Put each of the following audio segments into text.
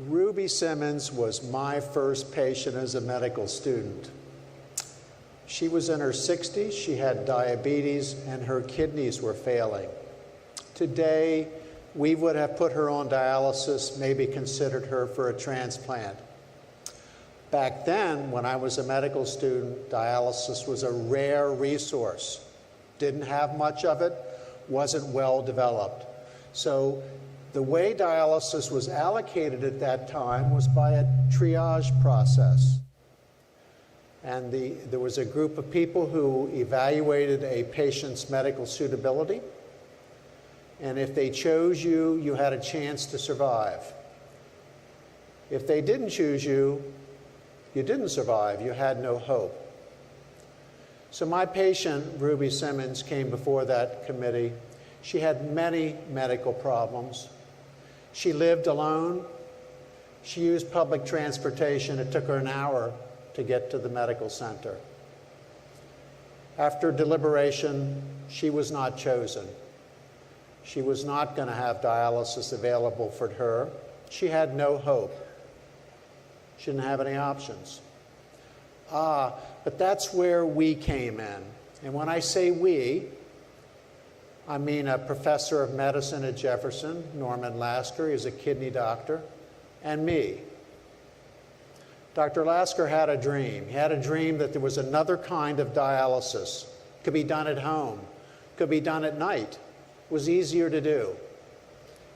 Ruby Simmons was my first patient as a medical student. She was in her 60s, she had diabetes, and her kidneys were failing. Today, we would have put her on dialysis, maybe considered her for a transplant. Back then, when I was a medical student, dialysis was a rare resource. Didn't have much of it, wasn't well developed. So the way dialysis was allocated at that time was by a triage process. And there was a group of people who evaluated a patient's medical suitability. And if they chose you, you had a chance to survive. If they didn't choose you, you didn't survive. You had no hope. So my patient, Ruby Simmons, came before that committee. She had many medical problems. She lived alone. She used public transportation. It took her an hour to get to the medical center. After deliberation, she was not chosen. She was not going to have dialysis available for her. She had no hope. She didn't have any options. But that's where we came in. And when I say we, I mean a professor of medicine at Jefferson, Norman Lasker, he's a kidney doctor, and me. Dr. Lasker had a dream. He had a dream that there was another kind of dialysis. Could be done at home. Could be done at night. It was easier to do.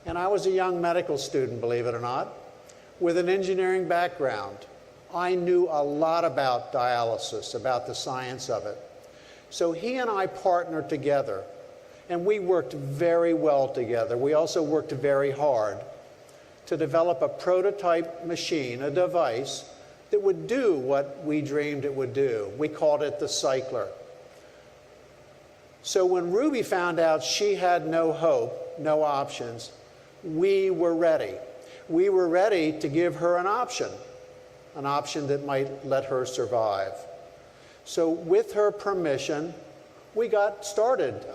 And I was a young medical student, believe it or not, with an engineering background. I knew a lot about dialysis, about the science of it. So he and I partnered together, and we worked very well together. We also worked very hard to develop a prototype machine, a device, that would do what we dreamed it would do. We called it the cycler. So when Ruby found out she had no hope, no options, we were ready. We were ready to give her an option that might let her survive. So with her permission, we got started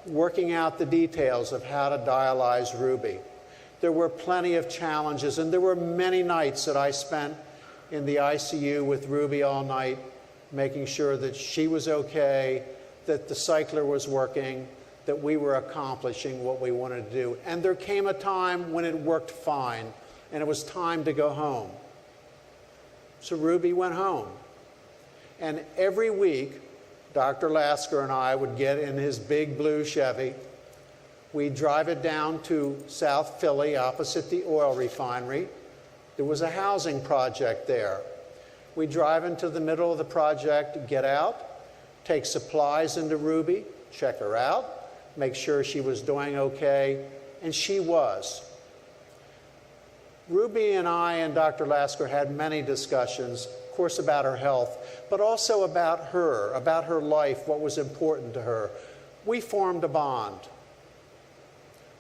working out the details of how to dialyze Ruby. There were plenty of challenges, and there were many nights that I spent in the ICU with Ruby all night, making sure that she was okay, that the cycler was working, that we were accomplishing what we wanted to do. And there came a time when it worked fine, and it was time to go home. So Ruby went home. And every week, Dr. Lasker and I would get in his big blue Chevy. We'd drive it down to South Philly, opposite the oil refinery. There was a housing project there. We'd drive into the middle of the project, get out, take supplies into Ruby, check her out, make sure she was doing okay, and she was. Ruby and I and Dr. Lasker had many discussions, of course, about her health, but also about her life, what was important to her. We formed a bond.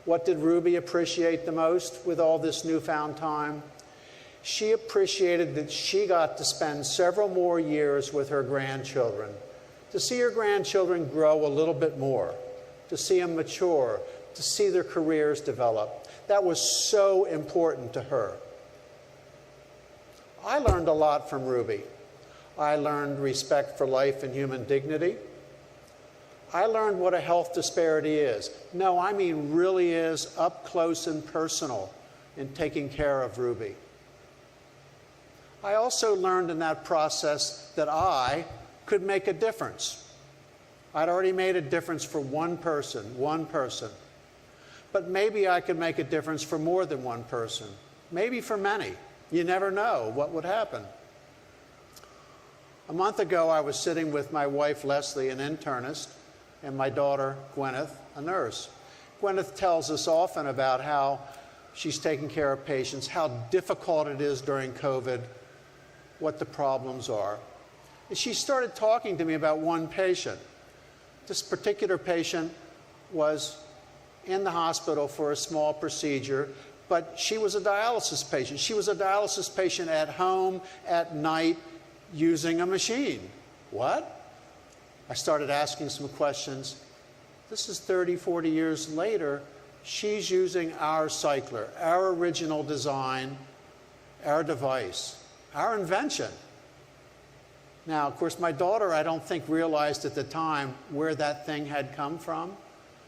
What did Ruby appreciate the most with all this newfound time? She appreciated that she got to spend several more years with her grandchildren, to see her grandchildren grow a little bit more, to see them mature, to see their careers develop. That was so important to her. I learned a lot from Ruby. I learned respect for life and human dignity. I learned what a health disparity is. No, I mean really is up close and personal in taking care of Ruby. I also learned in that process that I could make a difference. I'd already made a difference for one person. But maybe I could make a difference for more than one person, maybe for many. You never know what would happen. A month ago, I was sitting with my wife, Leslie, an internist, and my daughter, Gwyneth, a nurse. Gwyneth tells us often about how she's taking care of patients, how difficult it is during COVID, what the problems are. And she started talking to me about one patient. This particular patient was in the hospital for a small procedure, but she was a dialysis patient. She was a dialysis patient at home, at night, using a machine. What? I started asking some questions. This is 30, 40 years later. She's using our cycler, our original design, our device, our invention. Now, of course, my daughter, I don't think, realized at the time where that thing had come from,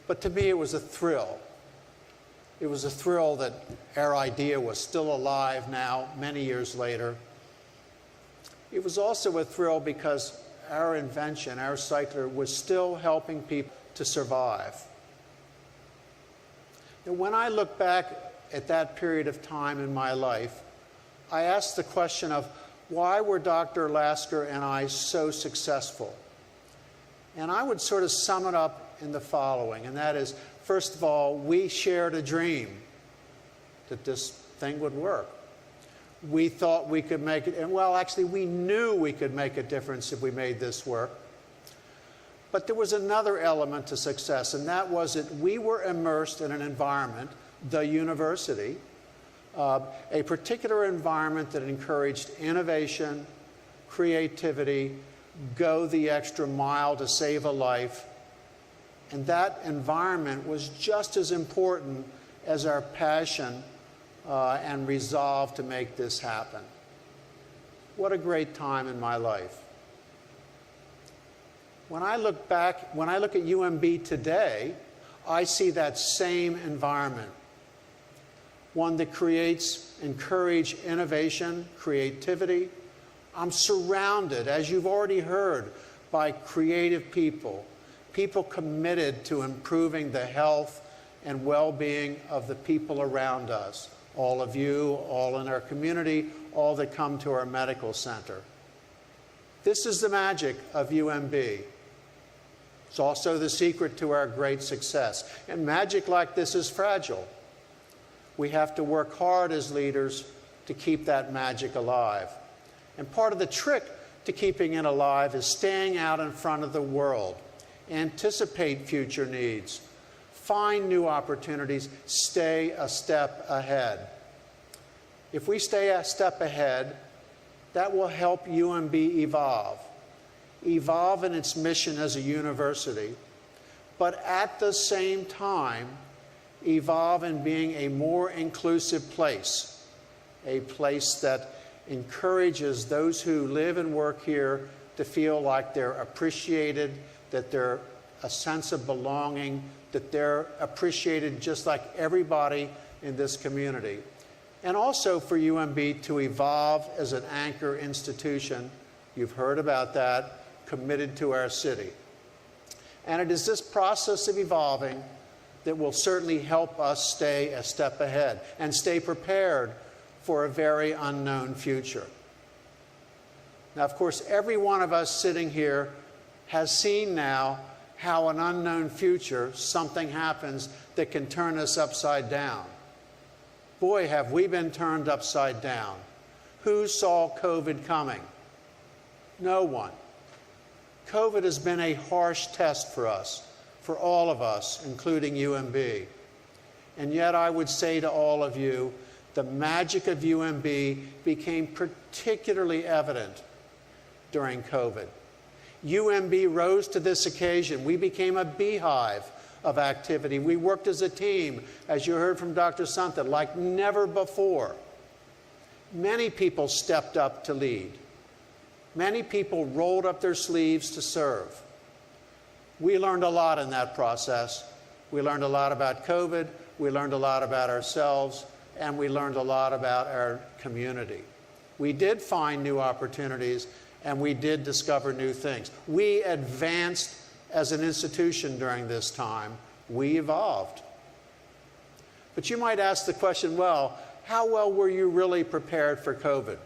but to me it was a thrill. It was a thrill that our idea was still alive now, many years later. It was also a thrill because our invention, our cycler, was still helping people to survive. And when I look back at that period of time in my life, I ask the question of why were Dr. Lasker and I so successful? And I would sort of sum it up in the following, and that is, first of all, we shared a dream that this thing would work. We thought we could make it, and well, actually, we knew we could make a difference if we made this work. But there was another element to success, and that was that we were immersed in an environment, the university, a particular environment that encouraged innovation, creativity, go the extra mile to save a life. And that environment was just as important as our passion and resolve to make this happen. What a great time in my life. When I look back, when I look at UMB today, I see that same environment. One that encourages innovation, creativity. I'm surrounded, as you've already heard, by creative people, people committed to improving the health and well-being of the people around us. All of you, all in our community, all that come to our medical center. This is the magic of UMB. It's also the secret to our great success. And magic like this is fragile. We have to work hard as leaders to keep that magic alive. And part of the trick to keeping it alive is staying out in front of the world, anticipate future needs, find new opportunities, stay a step ahead. If we stay a step ahead, that will help UMB evolve in its mission as a university, but at the same time, evolve in being a more inclusive place, a place that encourages those who live and work here to feel like they're appreciated, that they're a sense of belonging, that they're appreciated just like everybody in this community. And also for UMB to evolve as an anchor institution, you've heard about that, committed to our city. And it is this process of evolving that will certainly help us stay a step ahead and stay prepared for a very unknown future. Now, of course, every one of us sitting here has seen now how an unknown future, something happens that can turn us upside down. Boy, have we been turned upside down. Who saw COVID coming? No one. COVID has been a harsh test for us, for all of us, including UMB. And yet I would say to all of you, the magic of UMB became particularly evident during COVID. UMB rose to this occasion. We became a beehive of activity. We worked as a team, as you heard from Dr. Santha, like never before. Many people stepped up to lead. Many people rolled up their sleeves to serve. We learned a lot in that process. We learned a lot about COVID, we learned a lot about ourselves, and we learned a lot about our community. We did find new opportunities, and we did discover new things. We advanced as an institution during this time. We evolved. But you might ask the question, well, how well were you really prepared for COVID?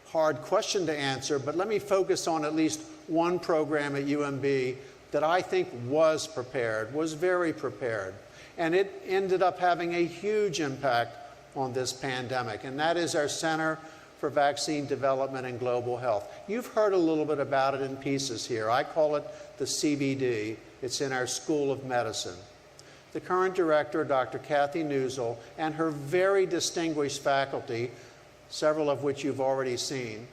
Hard question to answer, but let me focus on at least one program at UMB that I think was prepared, was very prepared. And it ended up having a huge impact on this pandemic, and that is our Center for Vaccine Development and Global Health. You've heard a little bit about it in pieces here. I call it the CVD. It's in our School of Medicine. The current director, Dr. Kathy Newsel, and her very distinguished faculty, several of which you've already seen,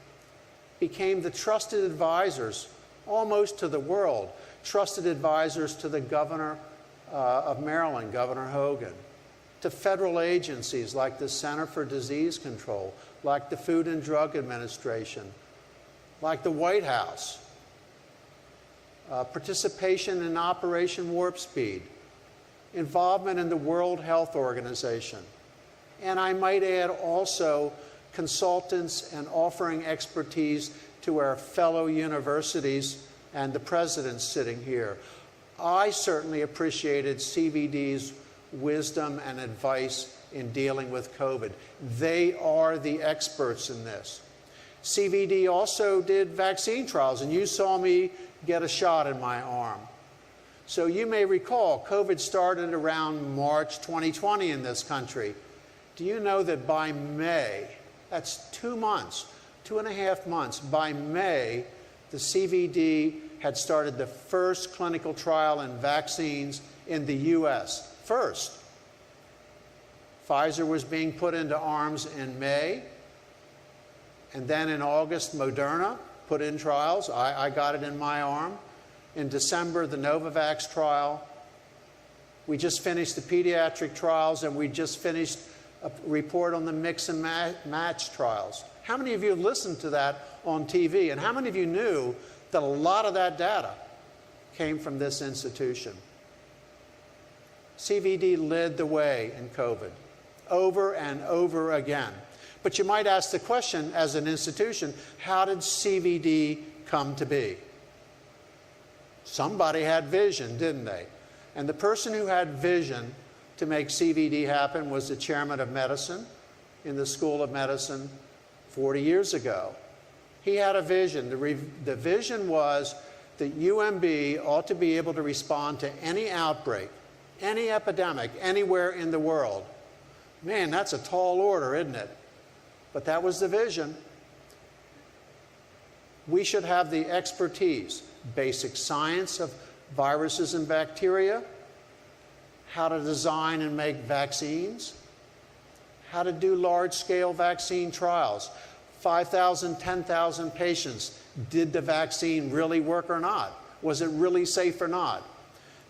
became the trusted advisors, almost to the world, trusted advisors to the governor of Maryland, Governor Hogan, to federal agencies like the Center for Disease Control, like the Food and Drug Administration, like the White House, participation in Operation Warp Speed, involvement in the World Health Organization, and I might add also consultants and offering expertise to our fellow universities and the president sitting here. I certainly appreciated CVD's wisdom and advice in dealing with COVID. They are the experts in this. CVD also did vaccine trials, and you saw me get a shot in my arm. So you may recall, COVID started around March 2020 in this country. Do you know that by May, that's 2 months, 2.5 months, by May, the CVD had started the first clinical trial in vaccines in the US. First. Pfizer was being put into arms in May, and then in August, Moderna put in trials. I got it in my arm. In December, the Novavax trial. We just finished the pediatric trials, and we just finished a report on the mix and match trials. How many of you listened to that on TV? And how many of you knew that a lot of that data came from this institution? CVD led the way in COVID, over and over again. But you might ask the question, as an institution, how did CVD come to be? Somebody had vision, didn't they? And the person who had vision to make CVD happen was the chairman of medicine in the School of Medicine 40 years ago. He had a vision. The vision was that UMB ought to be able to respond to any outbreak, any epidemic, anywhere in the world. Man, that's a tall order, isn't it? But that was the vision. We should have the expertise, basic science of viruses and bacteria, how to design and make vaccines, how to do large-scale vaccine trials. 5,000, 10,000 patients. Did the vaccine really work or not? Was it really safe or not?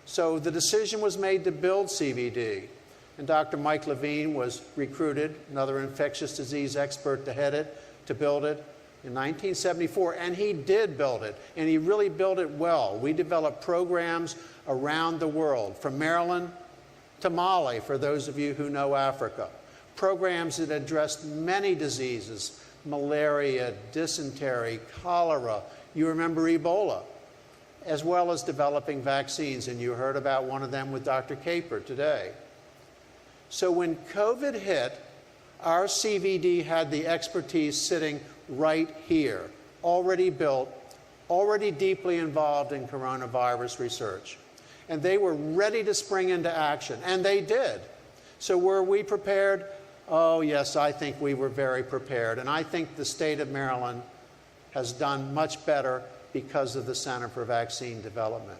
So the decision was made to build CVD. And Dr. Mike Levine was recruited, another infectious disease expert, to head it, to build it in 1974. And he did build it, and he really built it well. We developed programs around the world, from Maryland to Mali, for those of you who know Africa. Programs that addressed many diseases, malaria, dysentery, cholera. You remember Ebola, as well as developing vaccines, and you heard about one of them with Dr. Caper today. So when COVID hit, our CVD had the expertise sitting right here, already built, already deeply involved in coronavirus research. And they were ready to spring into action, and they did. So were we prepared? Oh, yes, I think we were very prepared. And I think the state of Maryland has done much better because of the Center for Vaccine Development.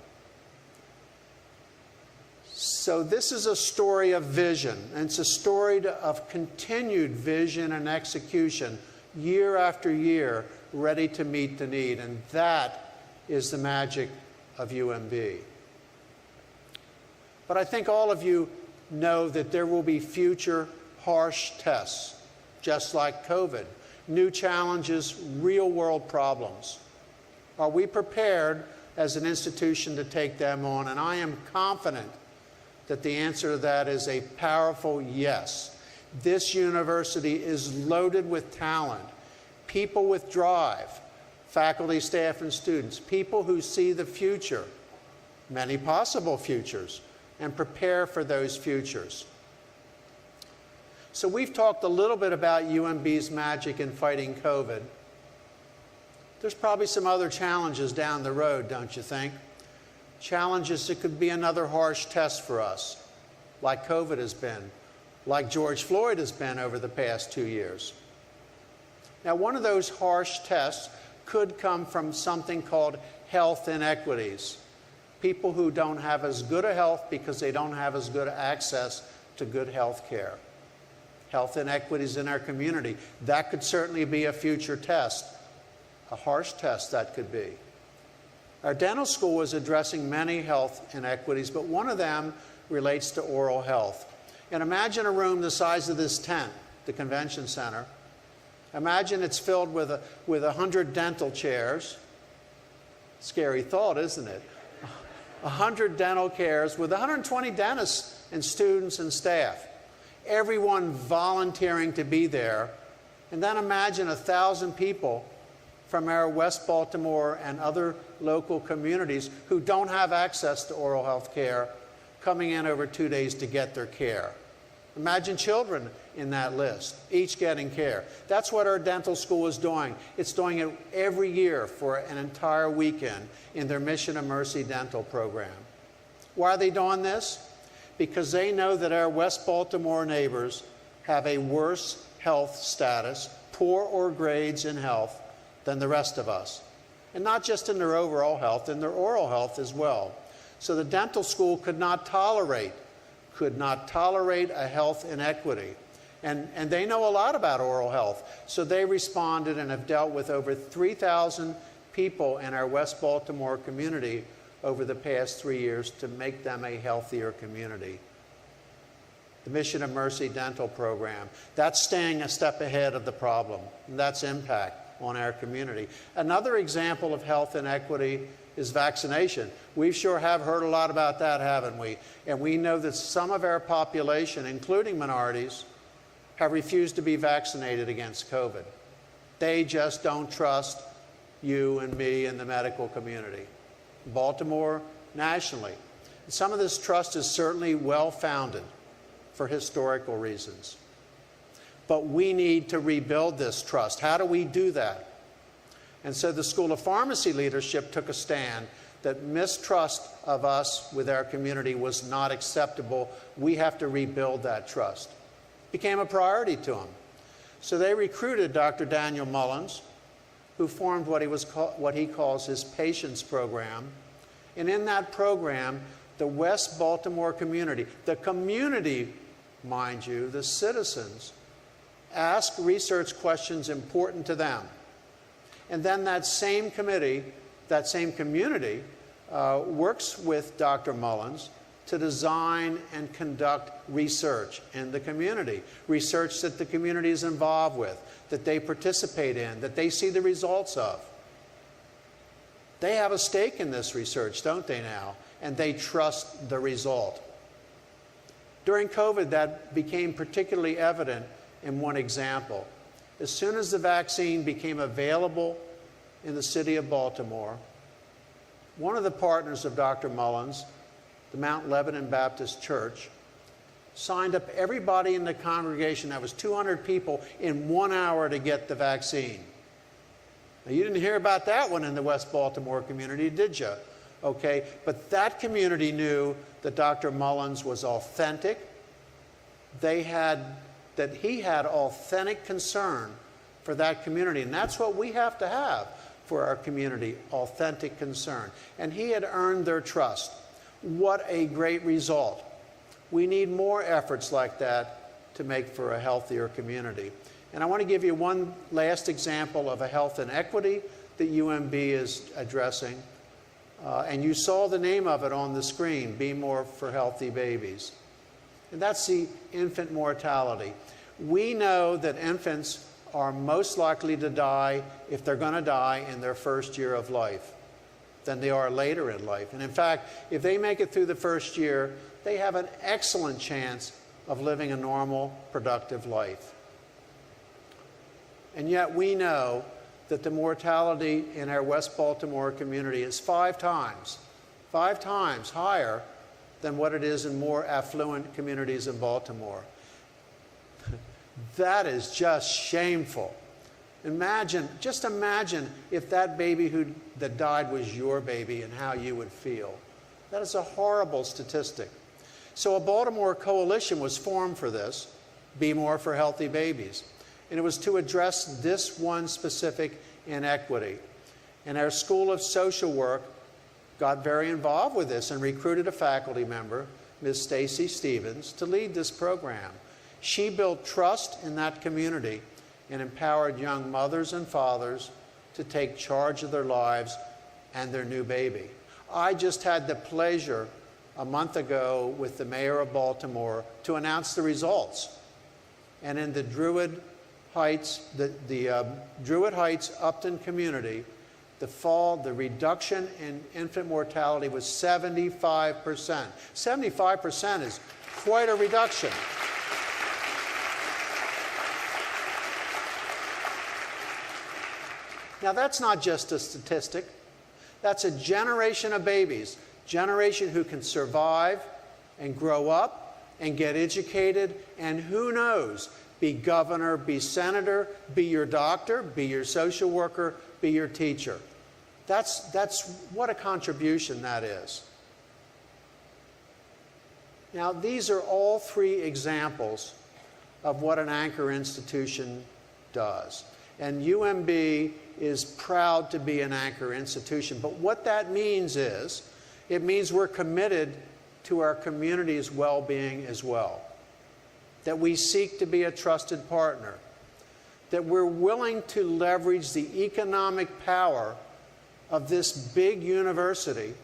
So this is a story of vision, and it's a story of continued vision and execution year after year, ready to meet the need. And that is the magic of UMB. But I think all of you know that there will be future harsh tests, just like COVID, new challenges, real-world problems. Are we prepared as an institution to take them on? And I am confident that the answer to that is a powerful yes. This university is loaded with talent, people with drive, faculty, staff, and students, people who see the future, many possible futures, and prepare for those futures. So we've talked a little bit about UMB's magic in fighting COVID. There's probably some other challenges down the road, don't you think? Challenges that could be another harsh test for us, like COVID has been, like George Floyd has been over the past 2 years. Now, one of those harsh tests could come from something called health inequities. People who don't have as good a health because they don't have as good access to good health care. Health inequities in our community. That could certainly be a future test, a harsh test that could be. Our dental school is addressing many health inequities, but one of them relates to oral health. And imagine a room the size of this tent, the convention center. Imagine it's filled with 100 dental chairs. Scary thought, isn't it? 100 dental chairs with 120 dentists and students and staff. Everyone volunteering to be there. And then imagine 1,000 people from our West Baltimore and other local communities who don't have access to oral health care coming in over 2 days to get their care. Imagine children in that list, each getting care. That's what our dental school is doing. It's doing it every year for an entire weekend in their Mission of Mercy dental program. Why are they doing this? Because they know that our West Baltimore neighbors have a worse health status, poor or grades in health, than the rest of us. And not just in their overall health, in their oral health as well. So the dental school could not tolerate a health inequity. And they know a lot about oral health. So they responded and have dealt with over 3,000 people in our West Baltimore community over the past 3 years to make them a healthier community. The Mission of Mercy dental program, that's staying a step ahead of the problem. And that's impact on our community. Another example of health inequity is vaccination. We sure have heard a lot about that, haven't we? And we know that some of our population, including minorities, have refused to be vaccinated against COVID. They just don't trust you and me and the medical community. Baltimore, nationally. And some of this trust is certainly well-founded for historical reasons. But we need to rebuild this trust. How do we do that? And so the School of Pharmacy leadership took a stand that mistrust of us with our community was not acceptable. We have to rebuild that trust. It became a priority to them. So they recruited Dr. Daniel Mullins, who formed what he calls his Patience Program. And in that program, the West Baltimore community, the community, mind you, the citizens, ask research questions important to them. And then that same community works with Dr. Mullins to design and conduct research in the community, research that the community is involved with, that they participate in, that they see the results of. They have a stake in this research, don't they now? And they trust the result. During COVID, that became particularly evident in one example. As soon as the vaccine became available in the city of Baltimore, one of the partners of Dr. Mullins, the Mount Lebanon Baptist Church, signed up everybody in the congregation, that was 200 people, in 1 hour to get the vaccine. Now, you didn't hear about that one in the West Baltimore community, did you? Okay, but that community knew that Dr. Mullins was authentic. He had authentic concern for that community, and that's what we have to have for our community, authentic concern. And he had earned their trust. What a great result. We need more efforts like that to make for a healthier community. And I want to give you one last example of a health inequity that UMB is addressing. And you saw the name of it on the screen, Be More for Healthy Babies. And that's the infant mortality. We know that infants are most likely to die, if they're going to die, in their first year of life than they are later in life. And in fact, if they make it through the first year, they have an excellent chance of living a normal, productive life. And yet we know that the mortality in our West Baltimore community is 5 times higher than what it is in more affluent communities in Baltimore. That is just shameful. Just imagine if that baby that died was your baby and how you would feel. That is a horrible statistic. So a Baltimore coalition was formed for this, Be More for Healthy Babies. And it was to address this one specific inequity. And our School of Social Work got very involved with this and recruited a faculty member, Ms. Stacy Stevens, to lead this program. She built trust in that community and empowered young mothers and fathers to take charge of their lives and their new baby. I just had the pleasure a month ago with the mayor of Baltimore to announce the results. And in the Druid Heights, Druid Heights Upton community, the reduction in infant mortality was 75%. 75% is quite a reduction. Now, that's not just a statistic. That's a generation of babies, generation who can survive and grow up and get educated, and who knows, be governor, be senator, be your doctor, be your social worker, be your teacher. That's what a contribution that is. Now, these are all three examples of what an anchor institution does. And UMB is proud to be an anchor institution. But what that means is, it means we're committed to our community's well-being as well. That we seek to be a trusted partner. That we're willing to leverage the economic power of this big university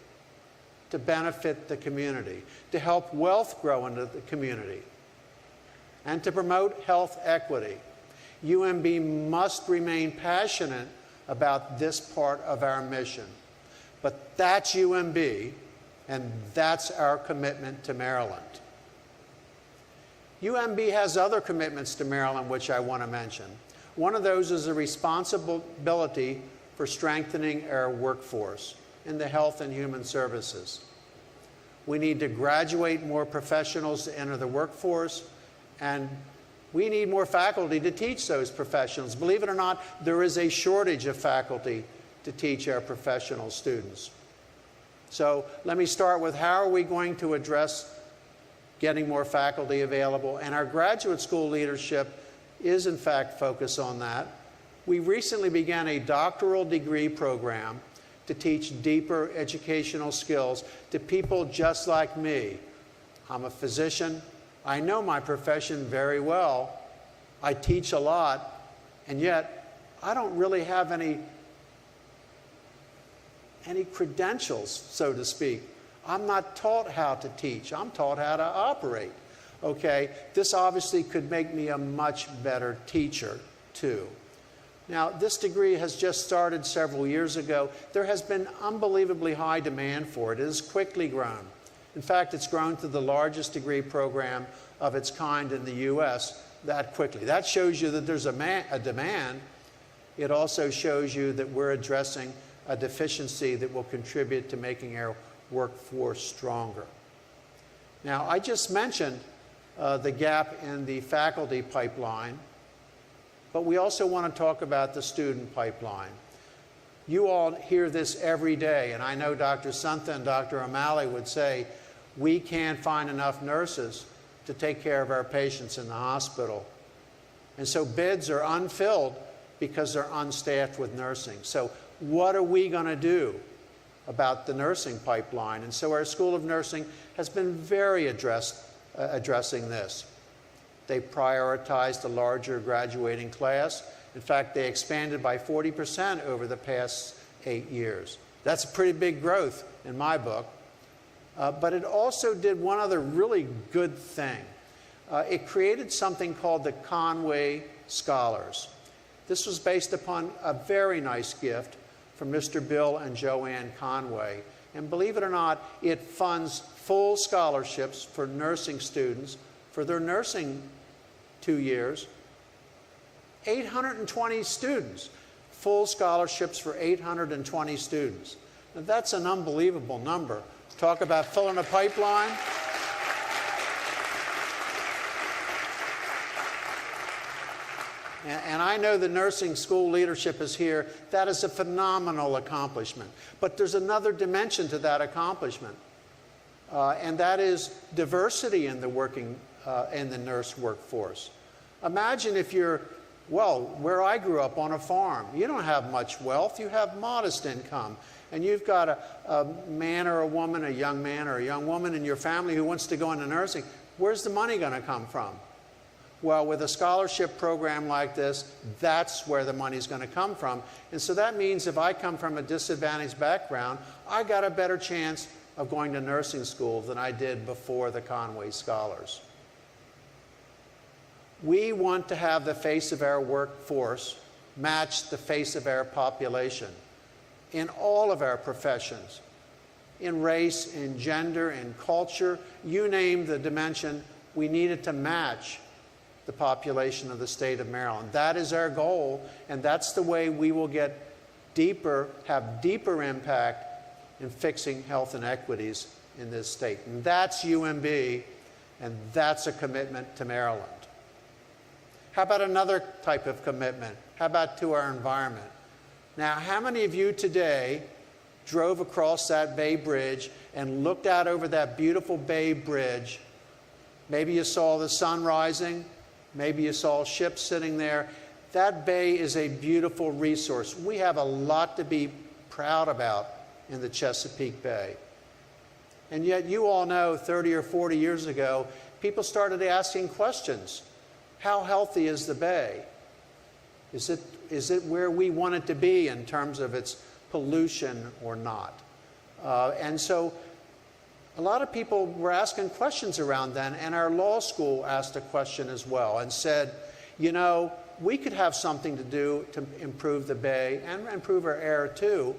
to benefit the community, to help wealth grow into the community, and to promote health equity. UMB must remain passionate about this part of our mission. But that's UMB, and that's our commitment to Maryland. UMB has other commitments to Maryland which I want to mention. One of those is a responsibility for strengthening our workforce in the health and human services. We need to graduate more professionals to enter the workforce, and we need more faculty to teach those professionals. Believe it or not, there is a shortage of faculty to teach our professional students. So let me start with how are we going to address getting more faculty available, and our graduate school leadership is in fact focused on that. We recently began a doctoral degree program to teach deeper educational skills to people just like me. I'm a physician. I know my profession very well. I teach a lot, and yet I don't really have any credentials, so to speak. I'm not taught how to teach. I'm taught how to operate. Okay, this obviously could make me a much better teacher, too. Now, this degree has just started several years ago. There has been unbelievably high demand for it. It has quickly grown. In fact, it's grown to the largest degree program of its kind in the U.S. that quickly. That shows you that there's a demand. It also shows you that we're addressing a deficiency that will contribute to making our workforce stronger. Now, I just mentioned the gap in the faculty pipeline, but we also want to talk about the student pipeline. You all hear this every day, and I know Dr. Santha and Dr. O'Malley would say, we can't find enough nurses to take care of our patients in the hospital. And so beds are unfilled because they're unstaffed with nursing. So what are we going to do about the nursing pipeline? And so our School of Nursing has been very addressing this. They prioritized a larger graduating class. In fact, they expanded by 40% over the past 8 years. That's a pretty big growth in my book. But it also did one other really good thing. It created something called the Conway Scholars. This was based upon a very nice gift from Mr. Bill and Joanne Conway. And believe it or not, it funds full scholarships for nursing students for their nursing 2 years. 820 students, full scholarships for 820 students. Now, that's an unbelievable number. Talk about filling a pipeline. And I know the nursing school leadership is here. That is a phenomenal accomplishment. But there's another dimension to that accomplishment, and that is diversity in the nurse workforce. Imagine if you're, well, where I grew up on a farm. You don't have much wealth. You have modest income. And you've got a man or a woman, a young man or a young woman in your family who wants to go into nursing. Where's the money going to come from? Well, with a scholarship program like this, that's where the money's going to come from. And so that means if I come from a disadvantaged background, I got a better chance of going to nursing school than I did before the Conway Scholars. We want to have the face of our workforce match the face of our population in all of our professions, in race, in gender, in culture, you name the dimension, we need it to match the population of the state of Maryland. That is our goal, and that's the way we will get deeper, have deeper impact in fixing health inequities in this state. And that's UMB, and that's a commitment to Maryland. How about another type of commitment? How about to our environment? Now, how many of you today drove across that Bay Bridge and looked out over that beautiful Bay Bridge? Maybe you saw the sun rising. Maybe you saw ships sitting there. That bay is a beautiful resource. We have a lot to be proud about in the Chesapeake Bay. And yet you all know 30 or 40 years ago, people started asking questions. How healthy is the bay? Is it where we want it to be in terms of its pollution or not? And so a lot of people were asking questions around then, and our law school asked a question as well and said, you know, we could have something to do to improve the bay and improve our air too,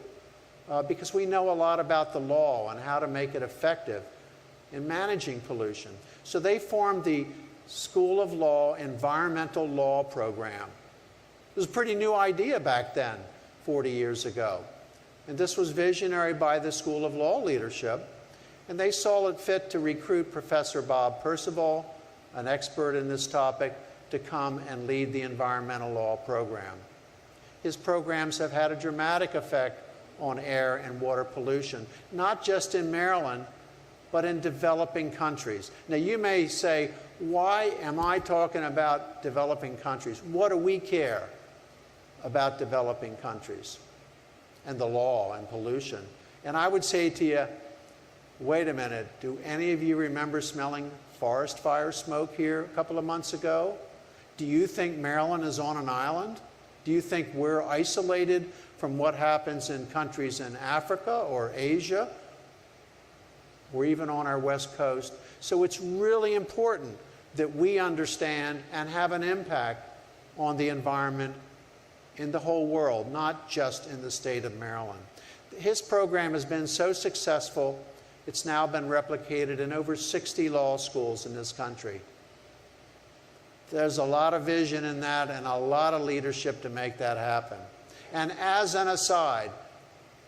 because we know a lot about the law and how to make it effective in managing pollution. So they formed the School of Law Environmental Law Program. It was a pretty new idea back then, 40 years ago. And this was visionary by the School of Law leadership. And they saw it fit to recruit Professor Bob Percival, an expert in this topic, to come and lead the environmental law program. His programs have had a dramatic effect on air and water pollution, not just in Maryland, but in developing countries. Now, you may say, why am I talking about developing countries? What do we care about developing countries and the law and pollution? And I would say to you, wait a minute, do any of you remember smelling forest fire smoke here a couple of months ago? Do you think Maryland is on an island? Do you think we're isolated from what happens in countries in Africa or Asia or even on our West Coast? So it's really important that we understand and have an impact on the environment in the whole world, not just in the state of Maryland. His program has been so successful, it's now been replicated in over 60 law schools in this country. There's a lot of vision in that and a lot of leadership to make that happen. And as an aside,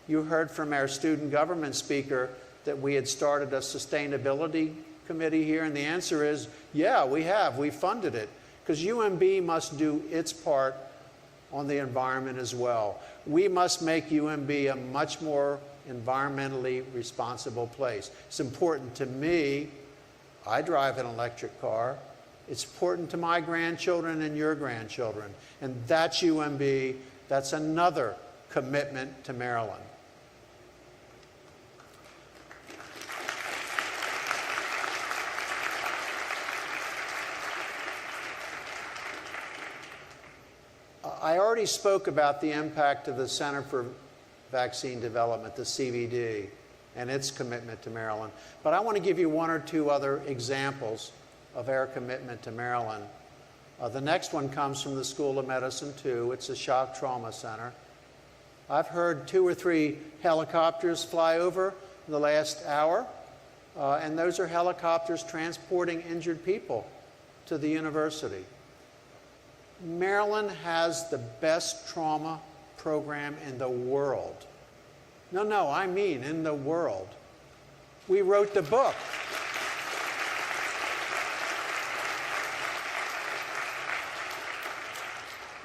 you heard from our student government speaker that we had started a sustainability committee here, and the answer is, yeah, we have. We funded it, because UMB must do its part on the environment as well. We must make UMB a much more environmentally responsible place. It's important to me. I drive an electric car. It's important to my grandchildren and your grandchildren. And that's UMB. That's another commitment to Maryland. I already spoke about the impact of the Center for Vaccine Development, the CVD, and its commitment to Maryland. But I want to give you one or two other examples of our commitment to Maryland. The next one comes from the School of Medicine, too. It's a shock trauma center. I've heard 2 or 3 helicopters fly over in the last hour, and those are helicopters transporting injured people to the university. Maryland has the best trauma program in the world. No, I mean in the world. We wrote the book.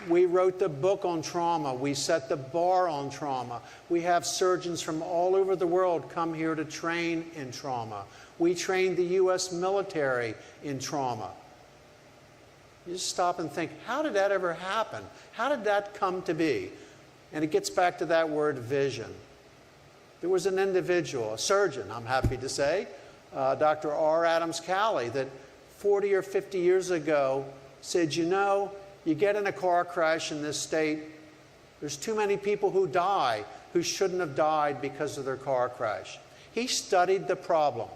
We wrote the book on trauma. We set the bar on trauma. We have surgeons from all over the world come here to train in trauma. We train the U.S. military in trauma. You just stop and think, how did that ever happen? How did that come to be? And it gets back to that word vision. There was an individual, a surgeon, I'm happy to say, Dr. R. Adams Cowley, that 40 or 50 years ago said, you know, you get in a car crash in this state, there's too many people who die who shouldn't have died because of their car crash. He studied the problem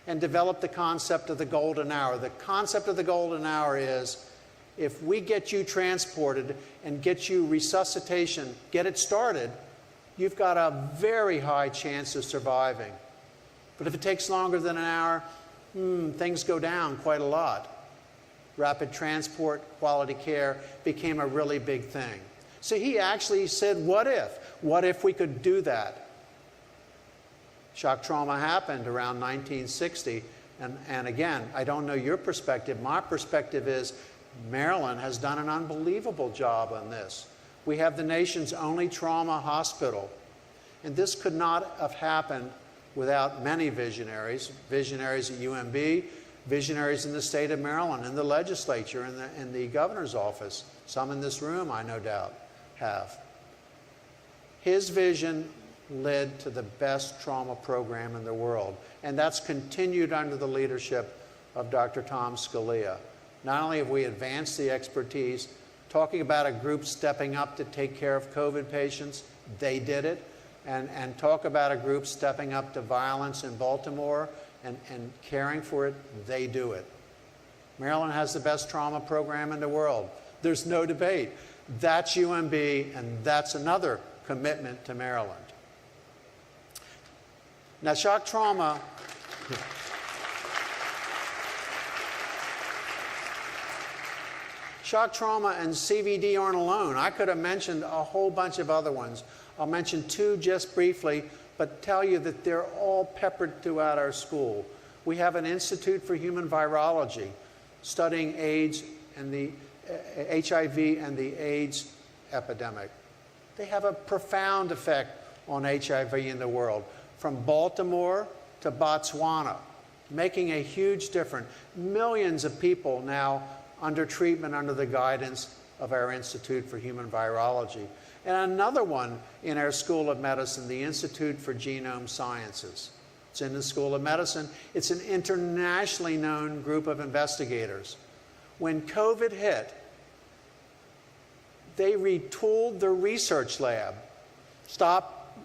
and developed the concept of the golden hour. The concept of the golden hour is, if we get you transported and get you resuscitation, get it started, you've got a very high chance of surviving. But if it takes longer than an hour, things go down quite a lot. Rapid transport, quality care became a really big thing. So he actually said, what if? What if we could do that? Shock trauma happened around 1960. And again, I don't know your perspective. My perspective is Maryland has done an unbelievable job on this. We have the nation's only trauma hospital. And this could not have happened without many visionaries. Visionaries at UMB, visionaries in the state of Maryland, in the legislature, in the governor's office. Some in this room, I no doubt, have. His vision led to the best trauma program in the world. And that's continued under the leadership of Dr. Tom Scalia. Not only have we advanced the expertise, talking about a group stepping up to take care of COVID patients, they did it. And talk about a group stepping up to violence in Baltimore and caring for it, they do it. Maryland has the best trauma program in the world. There's no debate. That's UMB, and that's another commitment to Maryland. Now, shock trauma and CVD aren't alone. I could have mentioned a whole bunch of other ones. I'll mention two just briefly, but tell you that they're all peppered throughout our school. We have an Institute for Human Virology studying AIDS and the HIV and the AIDS epidemic. They have a profound effect on HIV in the world, from Baltimore to Botswana, making a huge difference. Millions of people now under treatment under the guidance of our Institute for Human Virology. And another one in our School of Medicine, the Institute for Genome Sciences. It's in the School of Medicine. It's an internationally known group of investigators. When COVID hit, they retooled their research lab.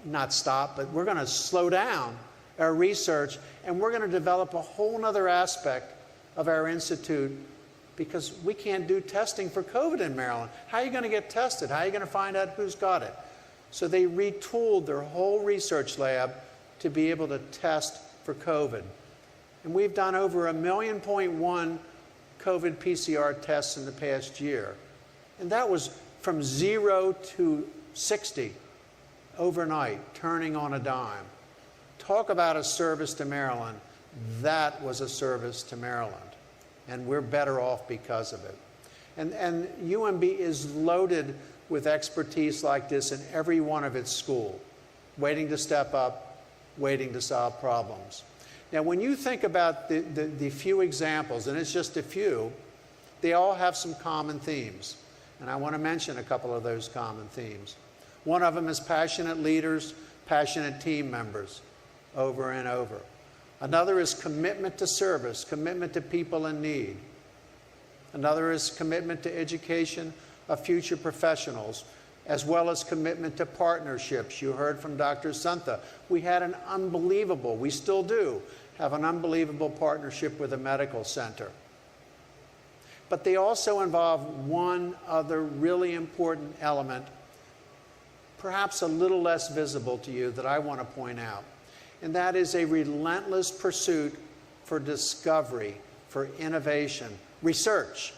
Not stop, but we're going to slow down our research, and we're going to develop a whole other aspect of our institute, because we can't do testing for COVID in Maryland. How are you going to get tested? How are you going to find out who's got it? So they retooled their whole research lab to be able to test for COVID. And we've done over 1.1 million COVID PCR tests in the past year. And that was from 0 to 60 overnight, turning on a dime. Talk about a service to Maryland. That was a service to Maryland. And we're better off because of it. And UMB is loaded with expertise like this in every one of its schools, waiting to step up, waiting to solve problems. Now, when you think about the few examples, and it's just a few, they all have some common themes. And I want to mention a couple of those common themes. One of them is passionate leaders, passionate team members, over and over. Another is commitment to service, commitment to people in need. Another is commitment to education of future professionals, as well as commitment to partnerships. You heard from Dr. Santha. We had an unbelievable, we still do, have an unbelievable partnership with a medical center. But they also involve one other really important element, perhaps a little less visible to you, that I want to point out. And that is a relentless pursuit for discovery, for innovation, research.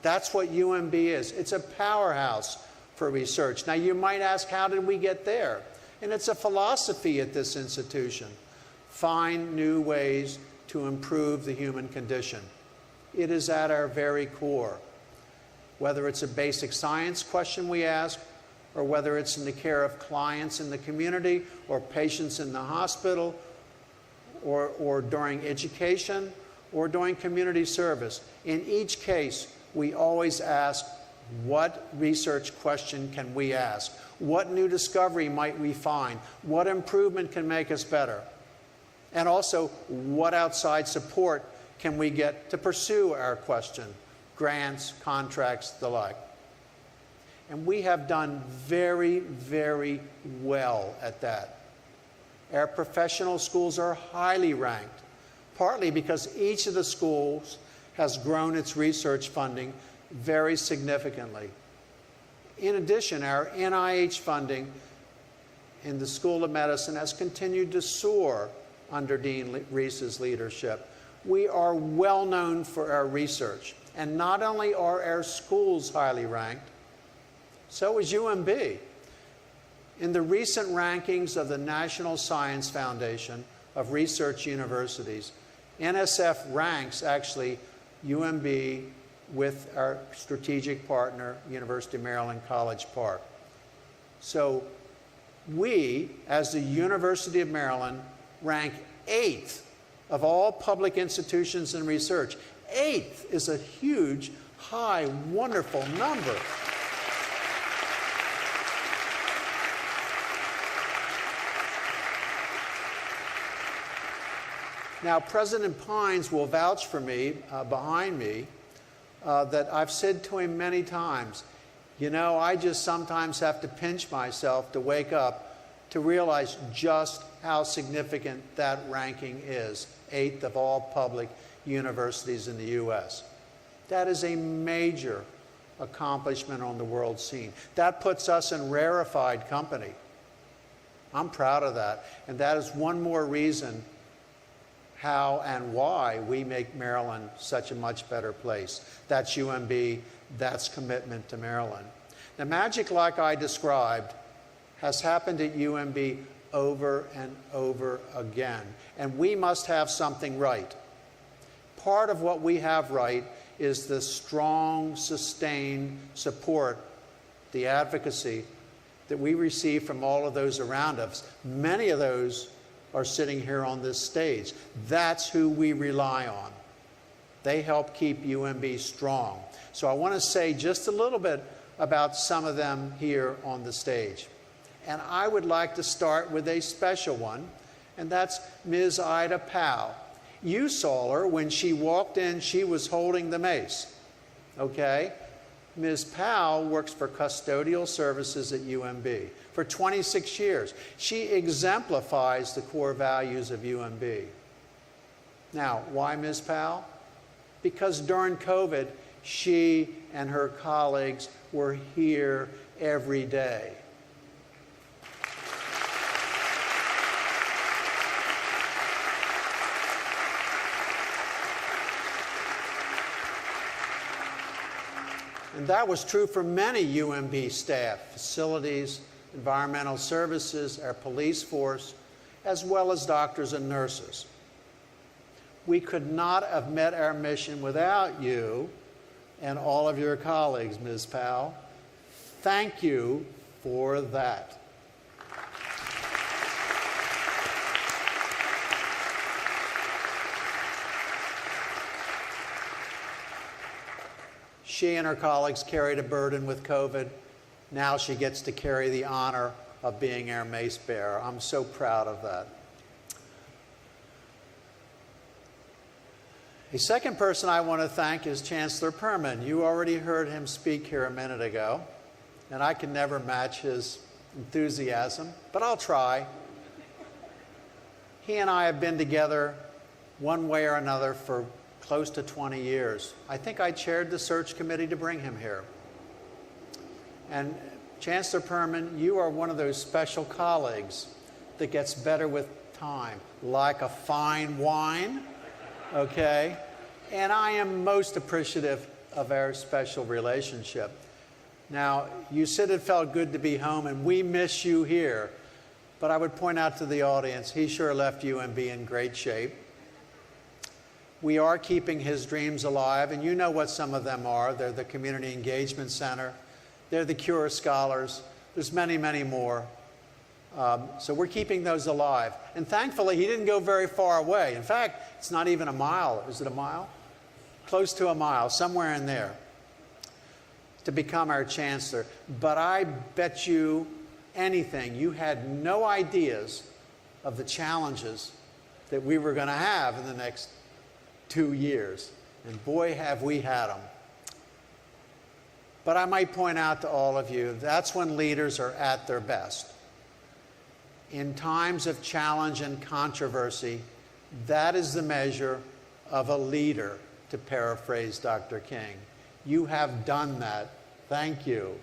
That's what UMB is. It's a powerhouse for research. Now, you might ask, how did we get there? And it's a philosophy at this institution. Find new ways to improve the human condition. It is at our very core. Whether it's a basic science question we ask, or whether it's in the care of clients in the community, or patients in the hospital, or during education, or during community service. In each case, we always ask, what research question can we ask? What new discovery might we find? What improvement can make us better? And also, what outside support can we get to pursue our question? Grants, contracts, the like. And we have done very, very well at that. Our professional schools are highly ranked, partly because each of the schools has grown its research funding very significantly. In addition, our NIH funding in the School of Medicine has continued to soar under Dean Reese's leadership. We are well known for our research, and not only are our schools highly ranked, so is UMB. In the recent rankings of the National Science Foundation of Research Universities, NSF ranks actually UMB with our strategic partner, University of Maryland College Park. So we, as the University of Maryland, rank 8th of all public institutions in research. 8th is a huge, high, wonderful number. Now, President Pines will vouch for me, behind me, that I've said to him many times, you know, I just sometimes have to pinch myself to wake up to realize just how significant that ranking is, 8th of all public universities in the U.S. That is a major accomplishment on the world scene. That puts us in rarefied company. I'm proud of that, and that is one more reason how and why we make Maryland such a much better place. That's UMB, that's commitment to Maryland. Now, magic like I described has happened at UMB over and over again, and we must have something right. Part of what we have right is the strong, sustained support, the advocacy that we receive from all of those around us. Many of those are sitting here on this stage. That's who we rely on. They help keep UMB strong. So I want to say just a little bit about some of them here on the stage. And I would like to start with a special one, and that's Ms. Ida Powell. You saw her when she walked in, she was holding the mace, okay? Ms. Powell works for custodial services at UMB for 26 years. She exemplifies the core values of UMB. Now, why Ms. Powell? Because during COVID, she and her colleagues were here every day. And that was true for many UMB staff, facilities, environmental services, our police force, as well as doctors and nurses. We could not have met our mission without you and all of your colleagues, Ms. Powell. Thank you for that. She and her colleagues carried a burden with COVID. Now she gets to carry the honor of being our mace bearer. I'm so proud of that. A second person I want to thank is Chancellor Perman. You already heard him speak here a minute ago, and I can never match his enthusiasm, but I'll try. He and I have been together one way or another for close to 20 years. I think I chaired the search committee to bring him here. And Chancellor Perman, you are one of those special colleagues that gets better with time, like a fine wine, okay? And I am most appreciative of our special relationship. Now, you said it felt good to be home, and we miss you here. But I would point out to the audience, he sure left UMB in great shape. We are keeping his dreams alive, and you know what some of them are. They're the Community Engagement Center. They're the Cure Scholars. There's many, many more. So we're keeping those alive. And thankfully, he didn't go very far away. In fact, it's not even a mile. Is it a mile? Close to a mile, somewhere in there, to become our chancellor. But I bet you anything, you had no ideas of the challenges that we were going to have in the next 2 years. And boy, have we had them. But I might point out to all of you, that's when leaders are at their best. In times of challenge and controversy, that is the measure of a leader, to paraphrase Dr. King. You have done that. Thank you.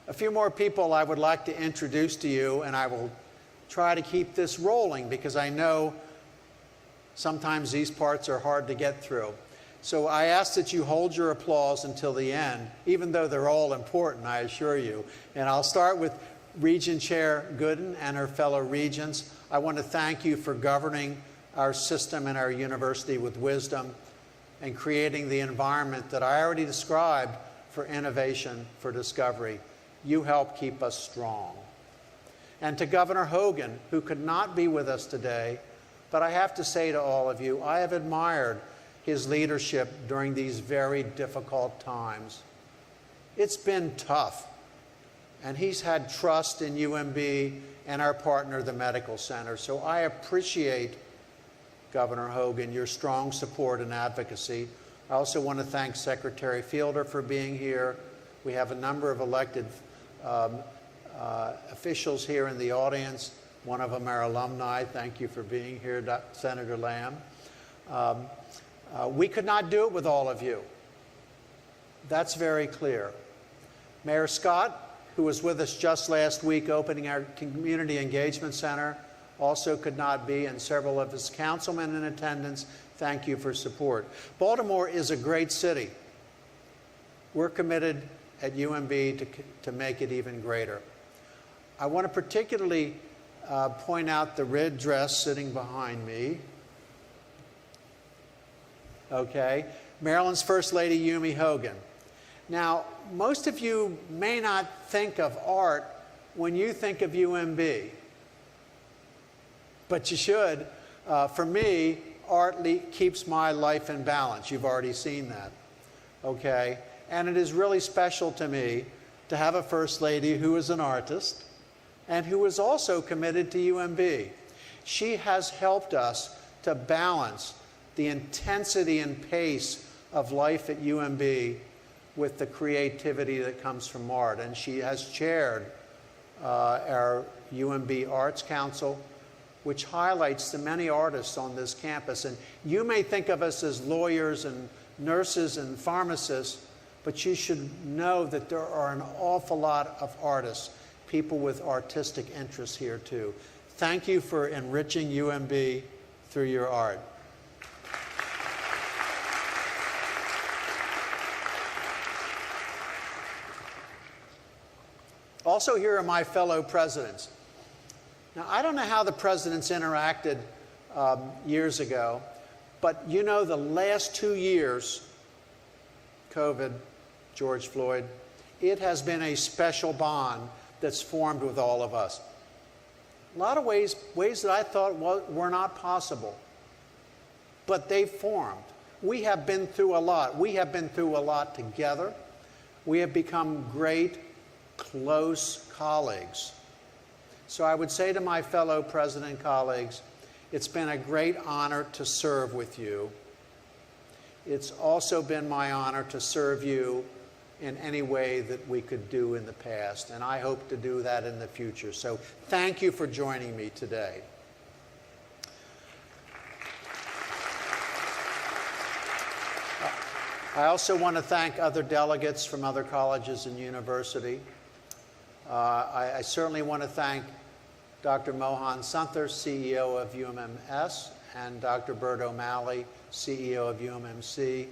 A few more people I would like to introduce to you, and I will try to keep this rolling because I know sometimes these parts are hard to get through. So I ask that you hold your applause until the end, even though they're all important, I assure you. And I'll start with Regent Chair Gooden and her fellow regents. I want to thank you for governing our system and our university with wisdom and creating the environment that I already described for innovation, for discovery. You help keep us strong. And to Governor Hogan, who could not be with us today, but I have to say to all of you, I have admired his leadership during these very difficult times. It's been tough, and he's had trust in UMB and our partner, the Medical Center. So I appreciate, Governor Hogan, your strong support and advocacy. I also want to thank Secretary Fielder for being here. We have a number of elected officials here in the audience. One of them are alumni. Thank you for being here, Senator Lamb. We could not do it with all of you. That's very clear. Mayor Scott, who was with us just last week opening our Community Engagement Center, also could not be, and several of his councilmen in attendance. Thank you for support. Baltimore is a great city. We're committed at UMB to make it even greater. I want to particularly point out the red dress sitting behind me. Okay, Maryland's First Lady Yumi Hogan. Now, most of you may not think of art when you think of UMB, but you should. For me, art keeps my life in balance. You've already seen that. Okay, and it is really special to me to have a First Lady who is an artist and who is also committed to UMB. She has helped us to balance the intensity and pace of life at UMB with the creativity that comes from art. And she has chaired our UMB Arts Council, which highlights the many artists on this campus. And you may think of us as lawyers and nurses and pharmacists, but you should know that there are an awful lot of artists, people with artistic interests here too. Thank you for enriching UMB through your art. Also, here are my fellow presidents. Now, I don't know how the presidents interacted years ago, but you know, the last 2 years, COVID, George Floyd, it has been a special bond that's formed with all of us. A lot of ways that I thought were not possible, but they formed. We have been through a lot. We have been through a lot together. We have become great, close colleagues. So I would say to my fellow president colleagues, it's been a great honor to serve with you. It's also been my honor to serve you in any way that we could do in the past, and I hope to do that in the future. So thank you for joining me today. I also want to thank other delegates from other colleges and universities. I certainly want to thank Dr. Mohan Sunther, CEO of UMMS, and Dr. Bert O'Malley, CEO of UMMC.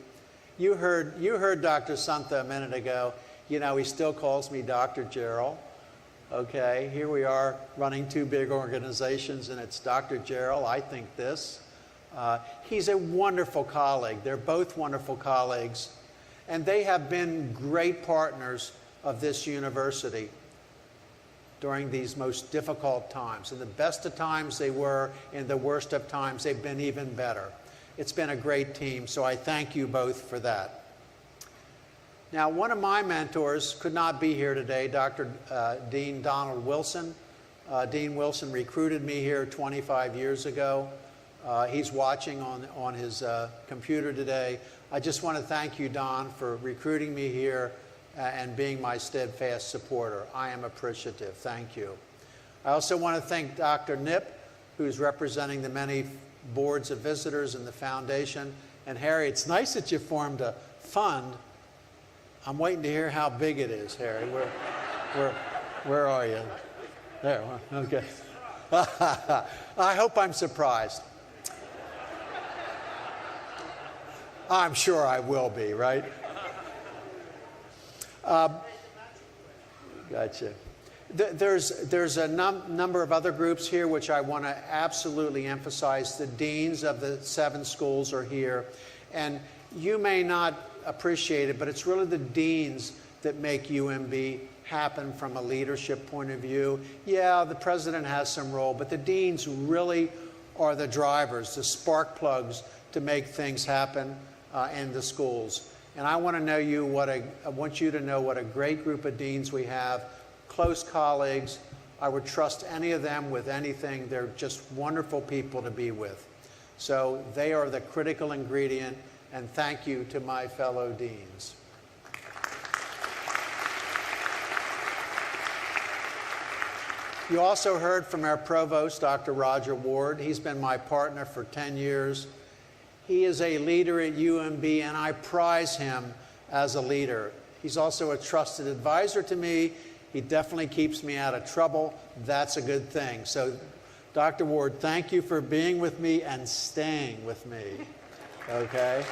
You heard Dr. Sunther a minute ago. You know, he still calls me Dr. Gerald. Okay, here we are running two big organizations, and it's Dr. Gerald, I think this. He's a wonderful colleague. They're both wonderful colleagues, and they have been great partners of this university during these most difficult times. In the best of times they were, in the worst of times they've been even better. It's been a great team, so I thank you both for that. Now, one of my mentors could not be here today, Dr. Dean Donald Wilson. Dean Wilson recruited me here 25 years ago. He's watching on his computer today. I just want to thank you, Don, for recruiting me here and being my steadfast supporter. I am appreciative. Thank you. I also want to thank Dr. Nip, who's representing the many boards of visitors in the foundation. And Harry, it's nice that you formed a fund. I'm waiting to hear how big it is, Harry. Where are you? There, okay. I hope I'm surprised. I'm sure I will be, right? Gotcha. There's a number of other groups here which I want to absolutely emphasize. The deans of the 7 schools are here. And you may not appreciate it, but it's really the deans that make UMB happen from a leadership point of view. Yeah, the president has some role, but the deans really are the drivers, the spark plugs to make things happen in the schools. And I want you to know what a great group of deans we have, close colleagues. I would trust any of them with anything. They're just wonderful people to be with. So they are the critical ingredient, and thank you to my fellow deans. You also heard from our provost, Dr. Roger Ward. He's been my partner for 10 years. He is a leader at UMB, and I prize him as a leader. He's also a trusted advisor to me. He definitely keeps me out of trouble. That's a good thing. So, Dr. Ward, thank you for being with me and staying with me. Okay?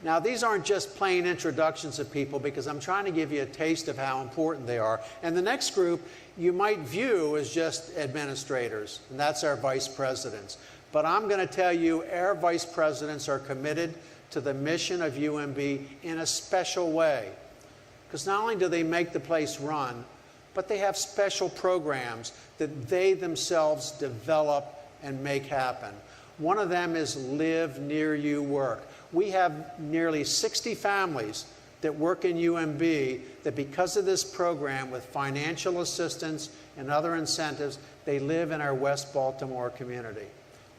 Now, these aren't just plain introductions of people because I'm trying to give you a taste of how important they are. And the next group you might view as just administrators, and that's our vice presidents. But I'm going to tell you, our vice presidents are committed to the mission of UMB in a special way. Because not only do they make the place run, but they have special programs that they themselves develop and make happen. One of them is Live Near You Work. We have nearly 60 families that work in UMB that because of this program, with financial assistance and other incentives, they live in our West Baltimore community.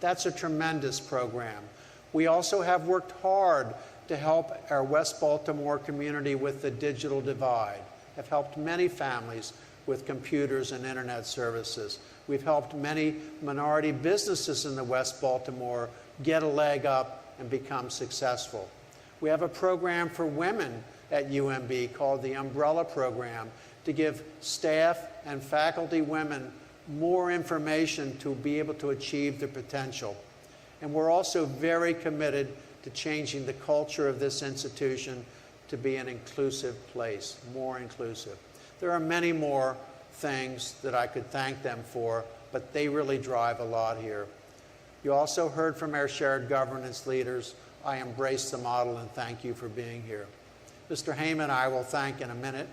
That's a tremendous program. We also have worked hard to help our West Baltimore community with the digital divide, have helped many families with computers and internet services. We've helped many minority businesses in the West Baltimore get a leg up and become successful. We have a program for women at UMB called the Umbrella Program to give staff and faculty women more information to be able to achieve their potential. And we're also very committed to changing the culture of this institution to be an inclusive place, more inclusive. There are many more things that I could thank them for, but they really drive a lot here. You also heard from our shared governance leaders. I embrace the model and thank you for being here. Mr. Heyman I will thank in a minute.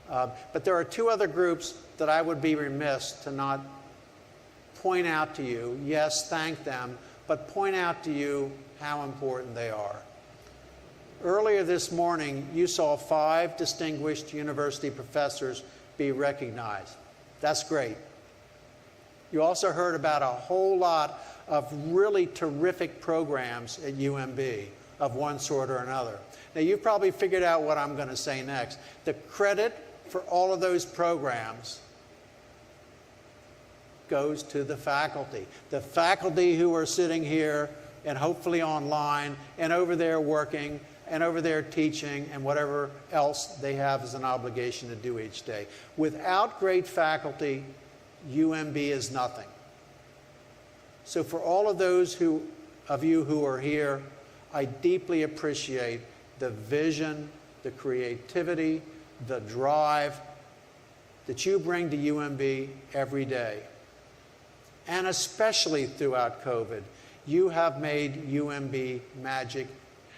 But there are 2 other groups that I would be remiss to not point out to you. Yes, thank them, but point out to you how important they are. Earlier this morning, you saw 5 distinguished university professors be recognized. That's great. You also heard about a whole lot of really terrific programs at UMB of one sort or another. Now, you've probably figured out what I'm going to say next. The credit for all of those programs goes to the faculty. The faculty who are sitting here and hopefully online and over there working and over there teaching and whatever else they have as an obligation to do each day. Without great faculty, UMB is nothing. So for all of those of you who are here, I deeply appreciate the vision, the creativity, the drive that you bring to UMB every day. And especially throughout COVID, you have made UMB magic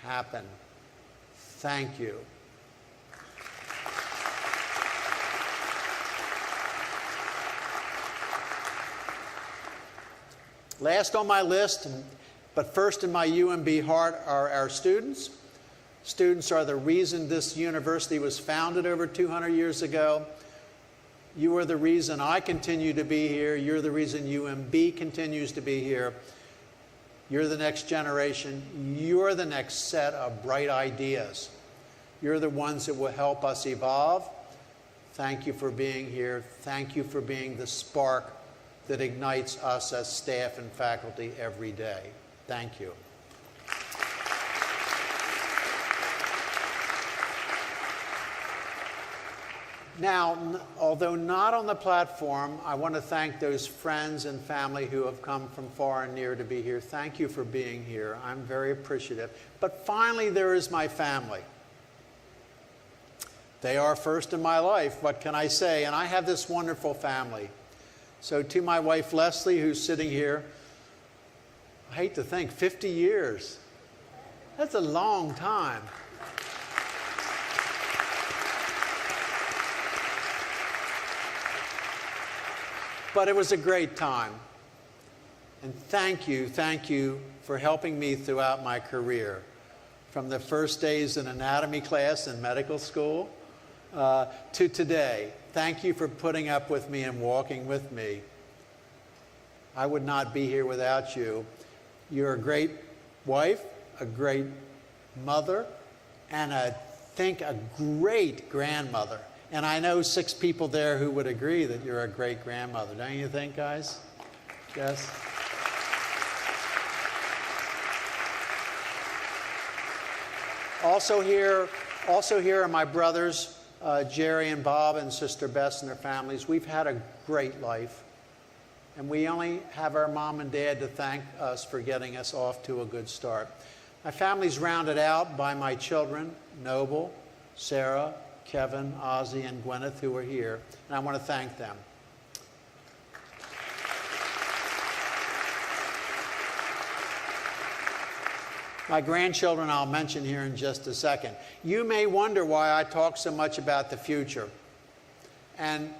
happen. Thank you. Last on my list, but first in my UMB heart, are our students. Students are the reason this university was founded over 200 years ago. You are the reason I continue to be here. You're the reason UMB continues to be here. You're the next generation. You're the next set of bright ideas. You're the ones that will help us evolve. Thank you for being here. Thank you for being the spark that ignites us as staff and faculty every day. Thank you. Now, although not on the platform, I want to thank those friends and family who have come from far and near to be here. Thank you for being here. I'm very appreciative. But finally, there is my family. They are first in my life, what can I say? And I have this wonderful family. So to my wife, Leslie, who's sitting here, I hate to think, 50 years. That's a long time. But it was a great time. And thank you for helping me throughout my career. From the first days in anatomy class in medical school to today. Thank you for putting up with me and walking with me. I would not be here without you. You're a great wife, a great mother, and I think a great grandmother. And I know 6 people there who would agree that you're a great grandmother. Don't you think, guys? Yes? Also here are my brothers, Jerry and Bob, and Sister Bess and their families. We've had a great life. And we only have our mom and dad to thank us for getting us off to a good start. My family's rounded out by my children, Noble, Sarah, Kevin, Ozzy, and Gwyneth, who are here, and I want to thank them. My grandchildren I'll mention here in just a second. You may wonder why I talk so much about the future. And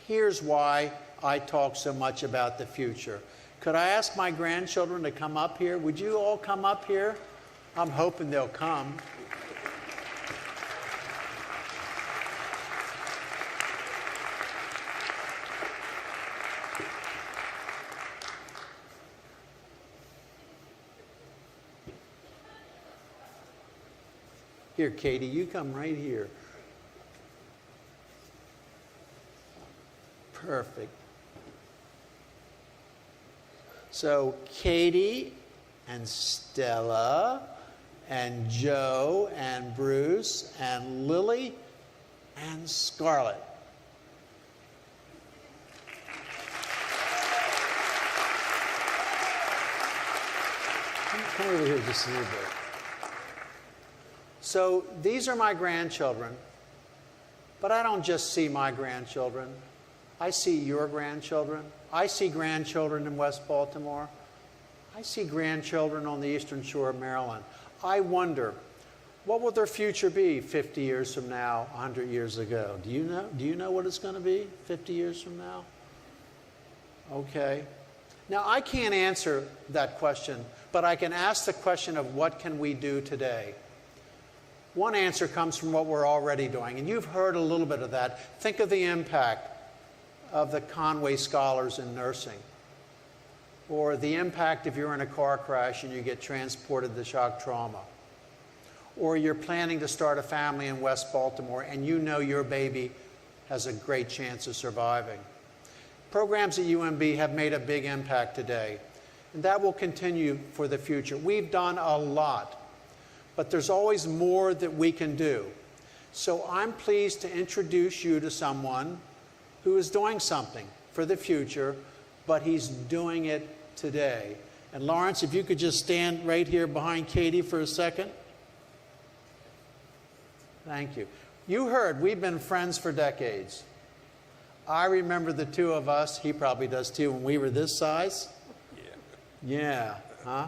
here's why I talk so much about the future. Could I ask my grandchildren to come up here? Would you all come up here? I'm hoping they'll come. Here, Katie, you come right here. Perfect. So, Katie and Stella and Joe and Bruce and Lily and Scarlett. Come over here just a little bit. So these are my grandchildren, but I don't just see my grandchildren. I see your grandchildren. I see grandchildren in West Baltimore. I see grandchildren on the Eastern Shore of Maryland. I wonder, what will their future be 50 years from now, 100 years ago? Do you know? Do you know what it's going to be 50 years from now? Okay. Now, I can't answer that question, but I can ask the question of what can we do today? One answer comes from what we're already doing, and you've heard a little bit of that. Think of the impact of the Conway Scholars in nursing, or the impact if you're in a car crash and you get transported to shock trauma, or you're planning to start a family in West Baltimore and you know your baby has a great chance of surviving. Programs at UMB have made a big impact today, and that will continue for the future. We've done a lot, but there's always more that we can do. So I'm pleased to introduce you to someone who is doing something for the future, but he's doing it today. And Lawrence, if you could just stand right here behind Katie for a second. Thank you. You heard, we've been friends for decades. I remember the two of us, he probably does too, when we were this size. Yeah, huh?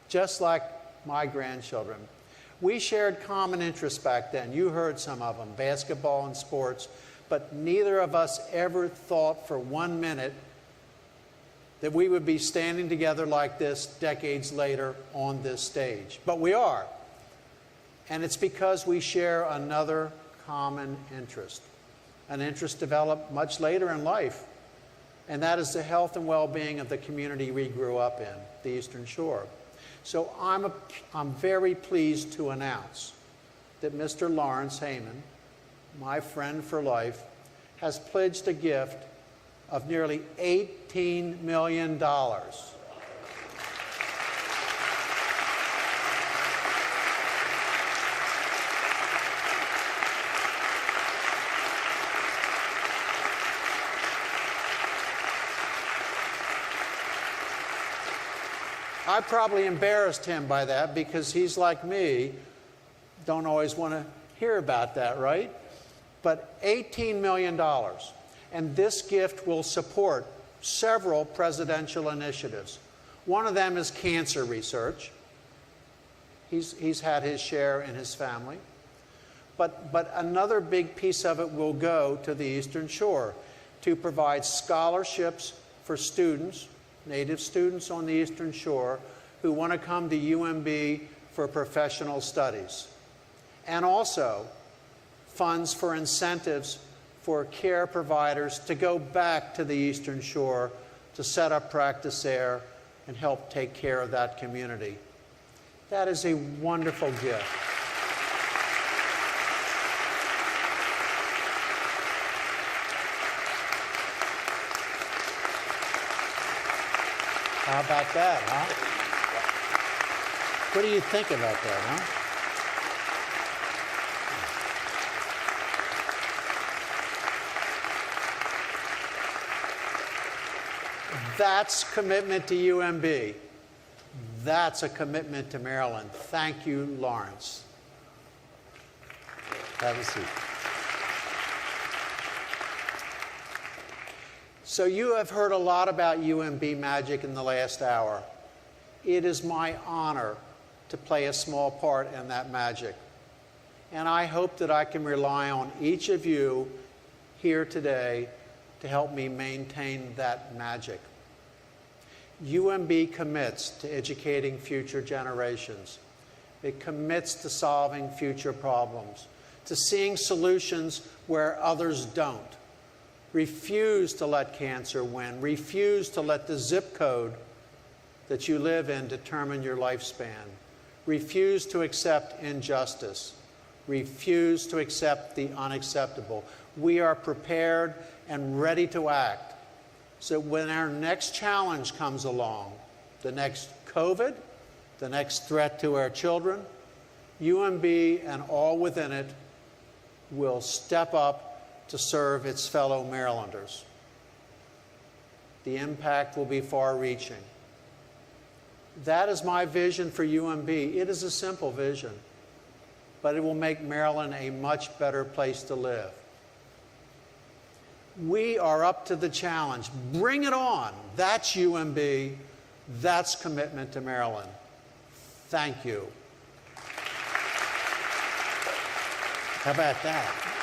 Just like my grandchildren. We shared common interests back then. You heard some of them, basketball and sports. But neither of us ever thought for 1 minute that we would be standing together like this decades later on this stage. But we are. And it's because we share another common interest. an interest developed much later in life, and that is the health and well-being of the community we grew up in, the Eastern Shore. So I'm very pleased to announce that Mr. Lawrence Heyman, my friend for life, has pledged a gift of nearly $18 million. I probably embarrassed him by that because he's like me, don't always want to hear about that, right? But $18 million. And this gift will support several presidential initiatives. One of them is cancer research. He's had his share in his family. But another big piece of it will go to the Eastern Shore to provide scholarships for students, Native students on the Eastern Shore, who want to come to UMB for professional studies. And also funds for incentives for care providers to go back to the Eastern Shore to set up practice there and help take care of that community. That is a wonderful gift. How about that, huh? What do you think about that, huh? That's commitment to UMB. That's a commitment to Maryland. Thank you, Lawrence. Have a seat. So you have heard a lot about UMB magic in the last hour. It is my honor to play a small part in that magic. And I hope that I can rely on each of you here today to help me maintain that magic. UMB commits to educating future generations. It commits to solving future problems, to seeing solutions where others don't. Refuse to let cancer win. Refuse to let the zip code that you live in determine your lifespan. Refuse to accept injustice. Refuse to accept the unacceptable. We are prepared and ready to act so when our next challenge comes along, the next COVID, the next threat to our children, UMB and all within it will step up to serve its fellow Marylanders. The impact will be far-reaching. That is my vision for UMB. It is a simple vision, but it will make Maryland a much better place to live. We are up to the challenge. Bring it on. That's UMB. That's commitment to Maryland. Thank you. How about that?